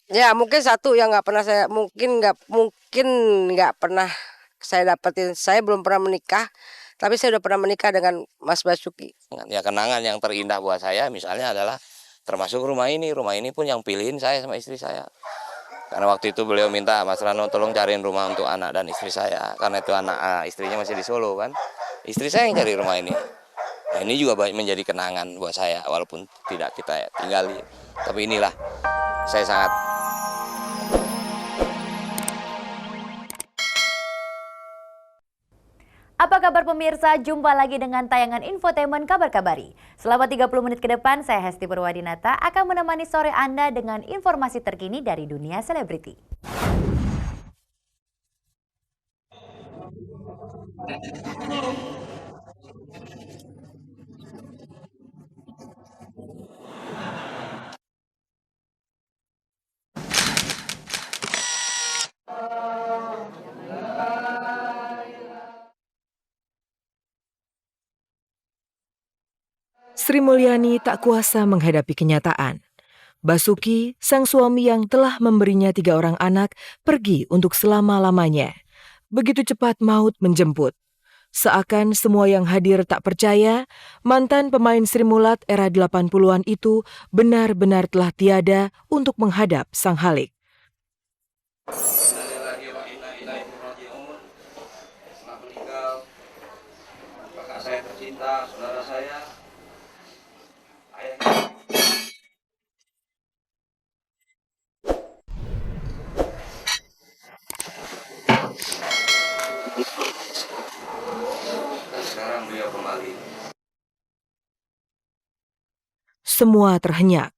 Ya mungkin satu yang nggak pernah saya dapetin, saya belum pernah menikah, tapi saya udah pernah menikah dengan Mas Basuki. Ya kenangan yang terindah buat saya misalnya adalah termasuk rumah ini pun yang pilihin saya sama istri saya. Karena waktu itu beliau minta, Mas Rano tolong cariin rumah untuk anak dan istri saya. Karena itu istrinya masih di Solo kan. Istri saya yang cari rumah ini. Nah, ini juga menjadi kenangan buat saya walaupun tidak kita tinggali. Tapi inilah saya sangat. Apa kabar pemirsa? Jumpa lagi dengan tayangan Infotainment Kabar Kabari. Selama 30 menit ke depan, saya Hesti Purwadinata akan menemani sore Anda dengan informasi terkini dari dunia selebriti. Sri Mulyani tak kuasa menghadapi kenyataan. Basuki, sang suami yang telah memberinya 3 orang anak, pergi untuk selama-lamanya. Begitu cepat maut menjemput. Seakan semua yang hadir tak percaya, mantan pemain Sri Mulat era 80-an itu benar-benar telah tiada untuk menghadap sang Halik. Saya tercinta, saudara saya. Dan sekarang beliau kembali. Semua terhenyak.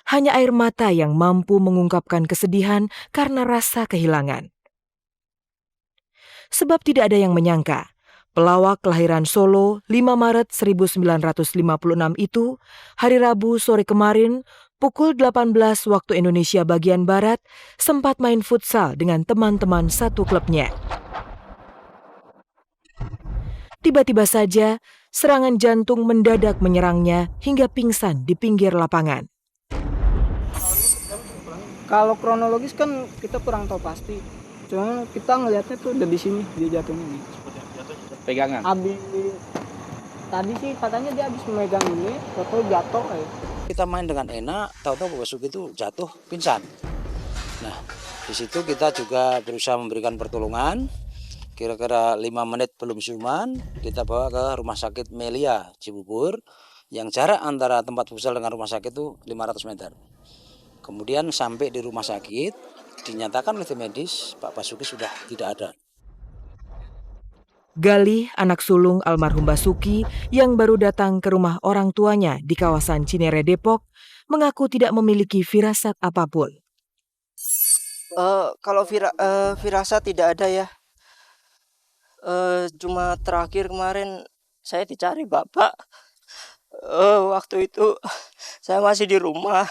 Hanya air mata yang mampu mengungkapkan kesedihan karena rasa kehilangan. Sebab tidak ada yang menyangka, pelawak kelahiran Solo 5 Maret 1956 itu, hari Rabu sore kemarin, pukul 18 waktu Indonesia bagian Barat, sempat main futsal dengan teman-teman satu klubnya. Tiba-tiba saja, serangan jantung mendadak menyerangnya hingga pingsan di pinggir lapangan. Kalau kronologis kan kita kurang tahu pasti. Cuma kita ngelihatnya tuh udah di sini dia jatuhnya nih. Pegangan. Tadi sih katanya dia habis memegang ini, atau jatuh kayak. Kita main dengan enak, tahu-tahu Basuki itu jatuh pingsan. Nah, di situ kita juga berusaha memberikan pertolongan. Kira-kira 5 menit belum siuman, kita bawa ke Rumah Sakit Melia Cibubur yang jarak antara tempat futsal dengan rumah sakit itu 500 meter. Kemudian sampai di rumah sakit, dinyatakan oleh tim medis Pak Basuki sudah tidak ada. Galih, anak sulung almarhum Basuki yang baru datang ke rumah orang tuanya di kawasan Cinere, Depok, mengaku tidak memiliki firasat apapun. Kalau firasat tidak ada ya. Cuma terakhir kemarin saya dicari bapak. Waktu itu saya masih di rumah.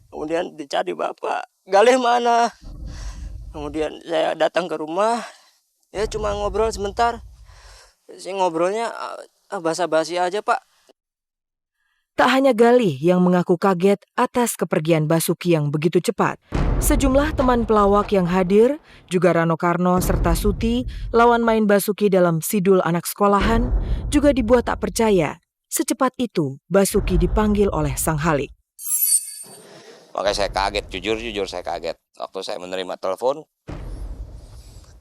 Kemudian dicari bapak. Galih mana? Kemudian saya datang ke rumah. Ya cuma ngobrol sebentar. Saya ngobrolnya basa-basi aja pak. Tak hanya Galih yang mengaku kaget atas kepergian Basuki yang begitu cepat. Sejumlah teman pelawak yang hadir, juga Rano Karno serta Suti, lawan main Basuki dalam Sidul Anak Sekolahan, juga dibuat tak percaya. Secepat itu, Basuki dipanggil oleh sang Halik. Makanya saya kaget, jujur saya kaget. Waktu saya menerima telepon,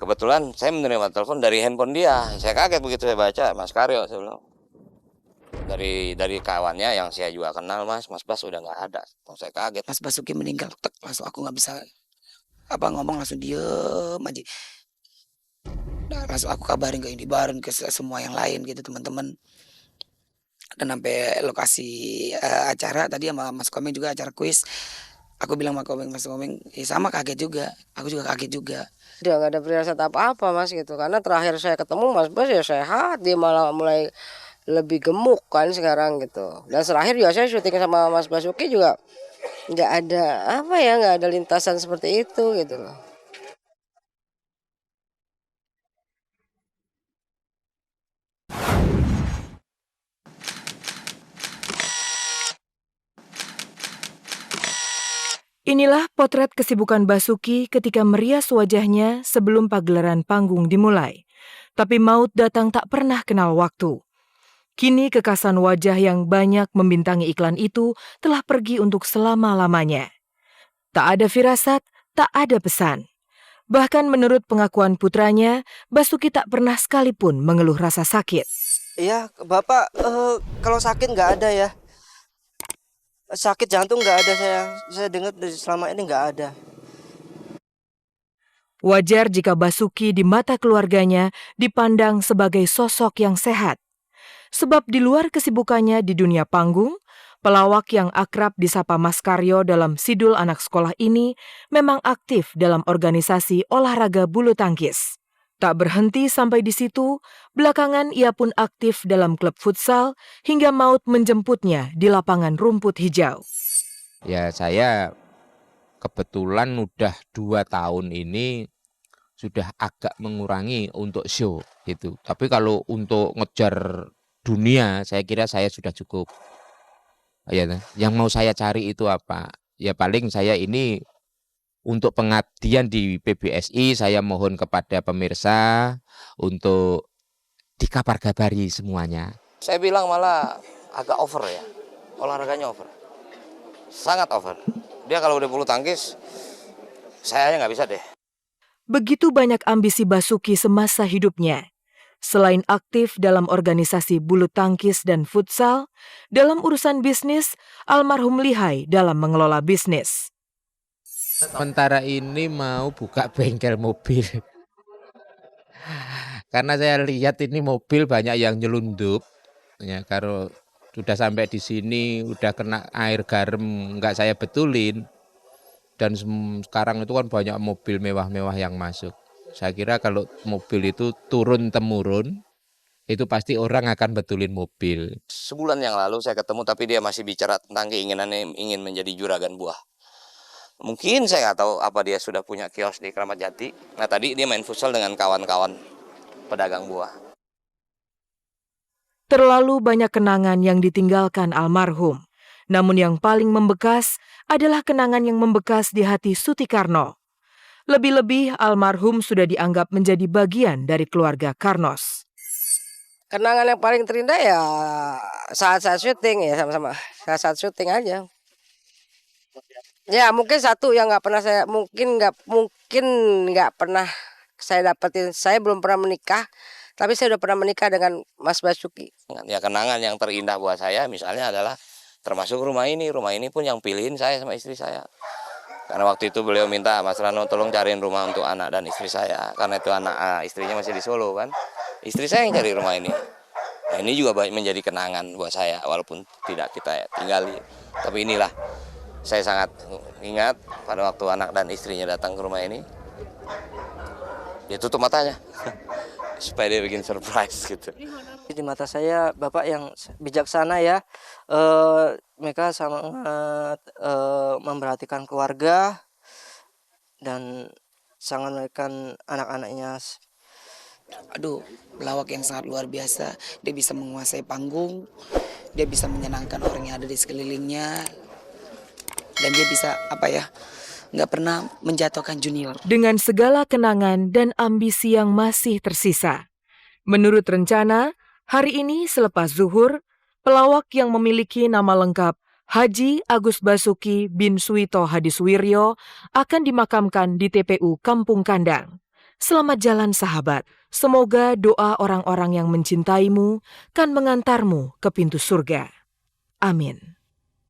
kebetulan saya menerima telepon dari handphone dia. Saya kaget begitu saya baca, Mas Karyo, saya bilang. Dari kawannya yang saya juga kenal, Mas Bas udah nggak ada. Saya kaget. Mas Basuki meninggal, langsung aku nggak bisa ngomong, langsung diem aja. Nah, langsung aku kabarin ke semua yang lain gitu teman-teman. Dan sampai lokasi acara tadi sama Mas Komeng juga acara kuis. Aku bilang sama Mas Komeng, sama kaget juga. Aku juga kaget juga. Dia nggak ada firasat apa-apa mas gitu. Karena terakhir saya ketemu Mas Bas ya sehat. Dia malah mulai lebih gemuk kan sekarang gitu. Dan terakhir juga saya syuting sama Mas Basuki juga nggak ada nggak ada lintasan seperti itu gitu loh. Inilah potret kesibukan Basuki ketika merias wajahnya sebelum pagelaran panggung dimulai. Tapi maut datang tak pernah kenal waktu. Kini kekasan wajah yang banyak membintangi iklan itu telah pergi untuk selama-lamanya. Tak ada firasat, tak ada pesan. Bahkan menurut pengakuan putranya, Basuki tak pernah sekalipun mengeluh rasa sakit. Iya, Bapak, kalau sakit nggak ada ya. Sakit jantung nggak ada, saya dengar dari selama ini nggak ada. Wajar jika Basuki di mata keluarganya dipandang sebagai sosok yang sehat. Sebab di luar kesibukannya di dunia panggung, pelawak yang akrab disapa Mas Karyo dalam Sidul Anak Sekolah ini memang aktif dalam organisasi olahraga bulu tangkis. Tak berhenti sampai di situ, belakangan ia pun aktif dalam klub futsal hingga maut menjemputnya di lapangan rumput hijau. Ya saya kebetulan udah 2 tahun ini sudah agak mengurangi untuk show gitu. Tapi kalau untuk ngejar dunia saya kira saya sudah cukup. Ya, yang mau saya cari itu apa? Ya paling saya ini untuk pengabdian di PBSI saya mohon kepada pemirsa untuk dikabar-kabari semuanya. Saya bilang malah agak over ya, olahraganya over, sangat over. Dia kalau udah bulu tangkis, saya aja nggak bisa deh. Begitu banyak ambisi Basuki semasa hidupnya. Selain aktif dalam organisasi bulu tangkis dan futsal, dalam urusan bisnis, almarhum lihai dalam mengelola bisnis. Sementara ini mau buka bengkel mobil. Karena saya lihat ini mobil banyak yang nyelundup. Ya, kalau sudah sampai di sini, udah kena air garam, nggak saya betulin. Dan sekarang itu kan banyak mobil mewah-mewah yang masuk. Saya kira kalau mobil itu turun-temurun, itu pasti orang akan betulin mobil. Sebulan yang lalu saya ketemu, tapi dia masih bicara tentang keinginannya ingin menjadi juragan buah. Mungkin saya nggak tahu apa dia sudah punya kios di Kramat Jati. Nah tadi dia main futsal dengan kawan-kawan pedagang buah. Terlalu banyak kenangan yang ditinggalkan almarhum. Namun yang paling membekas adalah kenangan yang membekas di hati Sutikarno. Lebih-lebih almarhum sudah dianggap menjadi bagian dari keluarga Karnos. Kenangan yang paling terindah ya saat-saat syuting ya, sama-sama saat-saat syuting aja. Ya mungkin satu yang nggak pernah saya nggak pernah saya dapetin. Saya belum pernah menikah, tapi saya udah pernah menikah dengan Mas Basuki. Ya kenangan yang terindah buat saya misalnya adalah termasuk rumah ini pun yang pilihin saya sama istri saya. Karena waktu itu beliau minta, Mas Rano tolong cariin rumah untuk anak dan istri saya. Karena itu istrinya masih di Solo kan. Istri saya yang cari rumah ini. Nah, ini juga menjadi kenangan buat saya walaupun tidak kita tinggali. Tapi inilah saya sangat ingat pada waktu anak dan istrinya datang ke rumah ini. Dia tutup matanya supaya dia bikin surprise gitu. Di mata saya Bapak yang bijaksana ya. Mereka sangat memperhatikan keluarga dan sangat memperhatikan anak-anaknya. Aduh, pelawak yang sangat luar biasa. Dia bisa menguasai panggung, dia bisa menyenangkan orang yang ada di sekelilingnya, dan dia bisa nggak pernah menjatuhkan junior. Dengan segala kenangan dan ambisi yang masih tersisa. Menurut rencana, hari ini selepas zuhur, pelawak yang memiliki nama lengkap Haji Agus Basuki bin Suwito Hadiswiryo akan dimakamkan di TPU Kampung Kandang. Selamat jalan sahabat, semoga doa orang-orang yang mencintaimu kan mengantarmu ke pintu surga. Amin.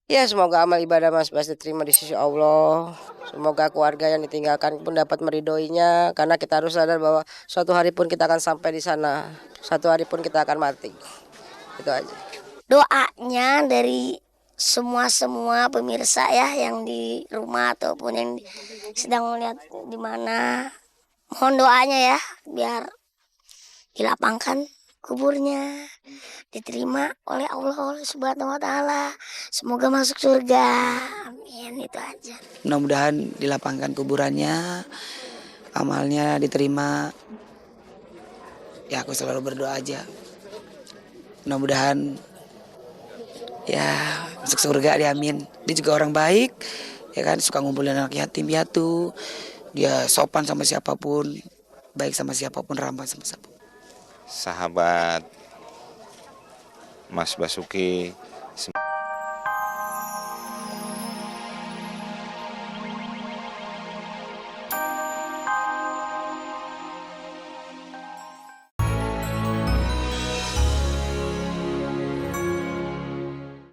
Ya semoga amal ibadah Mas Bas diterima di sisi Allah. Semoga keluarga yang ditinggalkan pun dapat meridhoinya. Karena kita harus sadar bahwa suatu hari pun kita akan sampai di sana. Suatu hari pun kita akan mati. Itu aja. Doanya dari semua pemirsa ya yang di rumah ataupun yang sedang melihat di mana. Mohon doanya ya biar dilapangkan kuburnya, diterima oleh Allah Subhanahu wa taala. Semoga masuk surga. Amin, itu aja. Mudah-mudahan dilapangkan kuburannya, amalnya diterima. Ya aku selalu berdoa aja. Mudah-mudahan ya masuk surga, amin. Dia juga orang baik, ya kan, suka ngumpulin anak yatim piatu, dia sopan sama siapapun, baik sama siapapun, ramah sama siapapun. Sahabat Mas Basuki